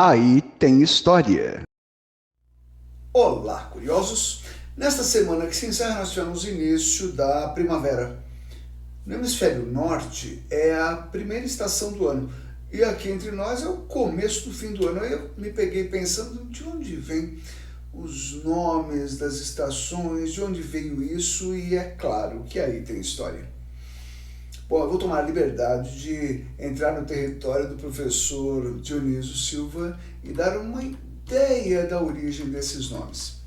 Aí tem história. Olá, curiosos! Nesta semana que se encerra, nós tivemos o início da primavera. No hemisfério norte é a primeira estação do ano e aqui entre nós é o começo do fim do ano. Aí eu me peguei pensando de onde vem os nomes das estações, de onde veio isso, e é claro que aí tem história. Bom, eu vou tomar a liberdade de entrar no território do professor Dionísio Silva e dar uma ideia da origem desses nomes.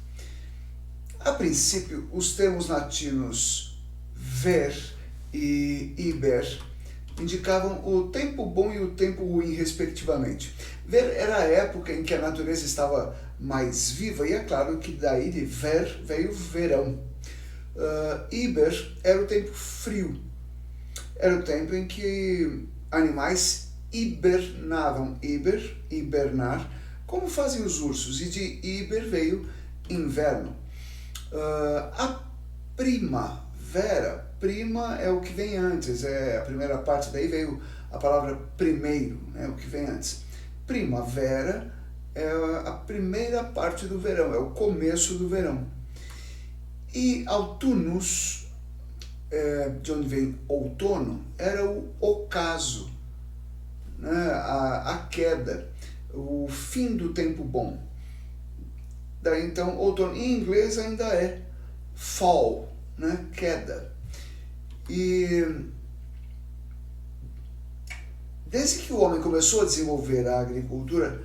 A princípio, os termos latinos ver e iber indicavam o tempo bom e o tempo ruim, respectivamente. Ver era a época em que a natureza estava mais viva, e é claro que daí de ver veio verão. Iber era o tempo frio, era o tempo em que animais hibernavam. Hibernar, como fazem os ursos, e de iber veio inverno. A primavera, prima é o que vem antes, é a primeira parte, daí veio a palavra primeiro, o que vem antes. Primavera é a primeira parte do verão, é o começo do verão. E autunus, de onde vem outono, era o ocaso, a queda, o fim do tempo bom. Daí então, outono em inglês ainda é fall, queda. E desde que o homem começou a desenvolver a agricultura,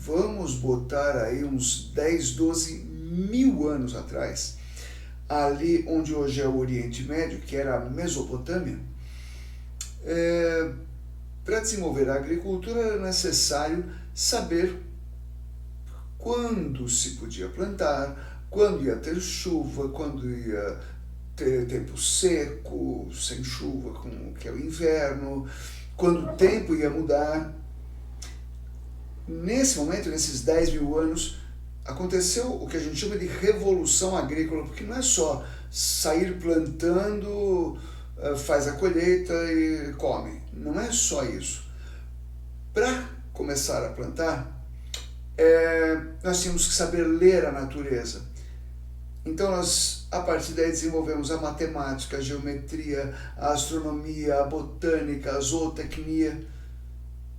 vamos botar aí uns 10, 12 mil anos atrás, ali onde hoje é o Oriente Médio, que era a Mesopotâmia, para desenvolver a agricultura era necessário saber quando se podia plantar, quando ia ter chuva, quando ia ter tempo seco, sem chuva, que é o inverno, quando o tempo ia mudar. Nesse momento, nesses 10 mil anos, aconteceu o que a gente chama de revolução agrícola, porque não é só sair plantando, faz a colheita e come. Não é só isso. Para começar a plantar, nós tínhamos que saber ler a natureza. Então nós, a partir daí, desenvolvemos a matemática, a geometria, a astronomia, a botânica, a zootecnia,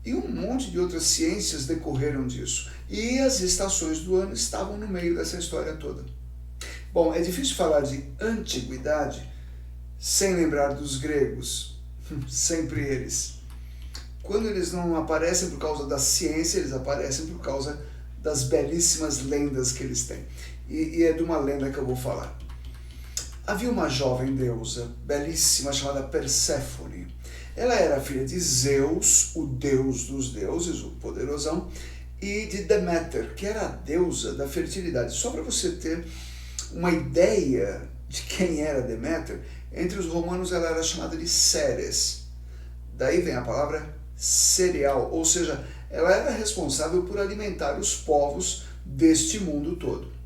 e um monte de outras ciências decorreram disso. E as estações do ano estavam no meio dessa história toda. Bom, é difícil falar de antiguidade sem lembrar dos gregos. Sempre eles. Quando eles não aparecem por causa da ciência, eles aparecem por causa das belíssimas lendas que eles têm. E é de uma lenda que eu vou falar. Havia uma jovem deusa belíssima chamada Perséfone. Ela era filha de Zeus, o deus dos deuses, o poderosão, e de Deméter, que era a deusa da fertilidade. Só para você ter uma ideia de quem era Deméter, entre os romanos ela era chamada de Ceres. Daí vem a palavra cereal, ou seja, ela era responsável por alimentar os povos deste mundo todo.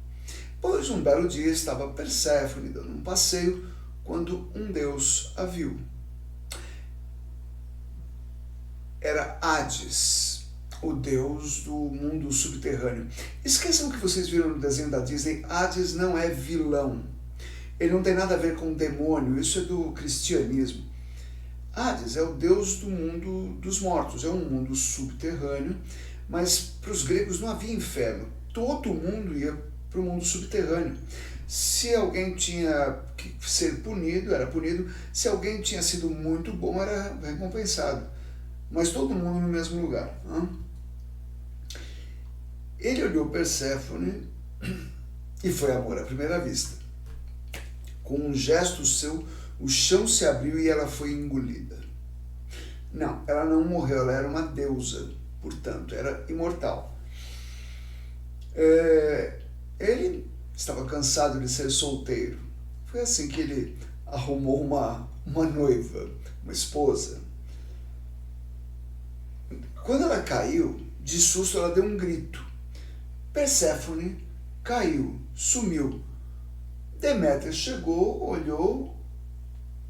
Pois um belo dia estava Perséfone dando um passeio quando um deus a viu. Era Hades, o deus do mundo subterrâneo. Esqueçam que vocês viram no desenho da Disney, Hades não é vilão. Ele não tem nada a ver com demônio, isso é do cristianismo. Hades é o deus do mundo dos mortos, é um mundo subterrâneo, mas para os gregos não havia inferno. Todo mundo ia para o mundo subterrâneo. Se alguém tinha que ser punido, era punido. Se alguém tinha sido muito bom, era recompensado. Mas todo mundo no mesmo lugar. Ele olhou Perséfone e foi amor à primeira vista. Com um gesto seu, o chão se abriu e ela foi engolida. Não, ela não morreu, ela era uma deusa, portanto, era imortal. Ele estava cansado de ser solteiro. Foi assim que ele arrumou uma noiva, uma esposa. Quando ela caiu, de susto ela deu um grito. Perséfone caiu, sumiu. Deméter chegou, olhou.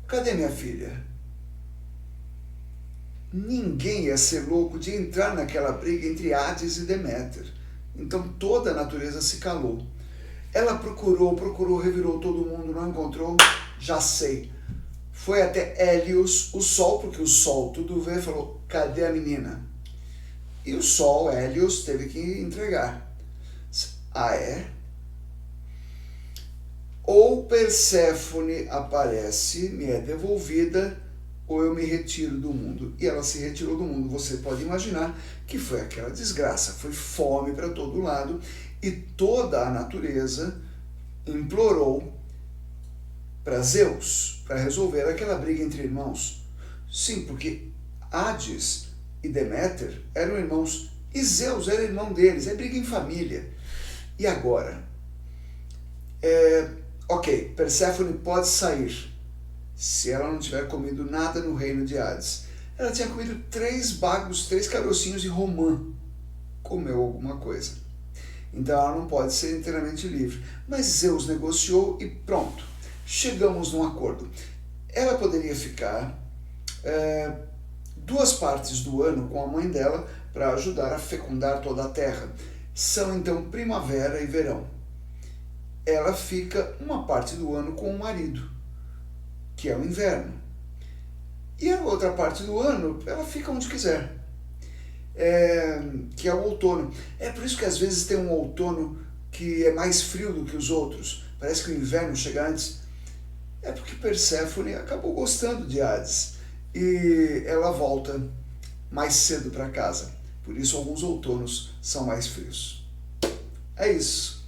Cadê minha filha? ninguém ia ser louco de entrar naquela briga entre Hades e Deméter. Então toda a natureza se calou. Ela procurou, revirou todo mundo, não encontrou, já sei. Foi até Hélios, o Sol, porque o Sol tudo vê, falou, cadê a menina? E o Sol, Hélios, teve que entregar. Ah, é? Ou Perséfone aparece, me é devolvida, ou eu me retiro do mundo. E ela se retirou do mundo. Você pode imaginar que foi aquela desgraça, foi fome para todo lado, e toda a natureza implorou para Zeus, para resolver aquela briga entre irmãos. Sim, porque Hades e Deméter eram irmãos, e Zeus era irmão deles, é briga em família. E agora? Ok, Perséfone pode sair, se ela não tiver comido nada no reino de Hades. Ela tinha comido 3 bagos, 3 carocinhos de romã. Comeu alguma coisa. Então ela não pode ser inteiramente livre. Mas Zeus negociou e pronto. Chegamos num acordo. Ela poderia ficar 2 partes do ano com a mãe dela para ajudar a fecundar toda a terra. São então primavera e verão. Ela fica uma parte do ano com o marido, que é o inverno. E a outra parte do ano, ela fica onde quiser, que é o outono. É por isso que às vezes tem um outono que é mais frio do que os outros. Parece que o inverno chega antes. É porque Perséfone acabou gostando de Hades e ela volta mais cedo para casa. Por isso alguns outonos são mais frios. É isso.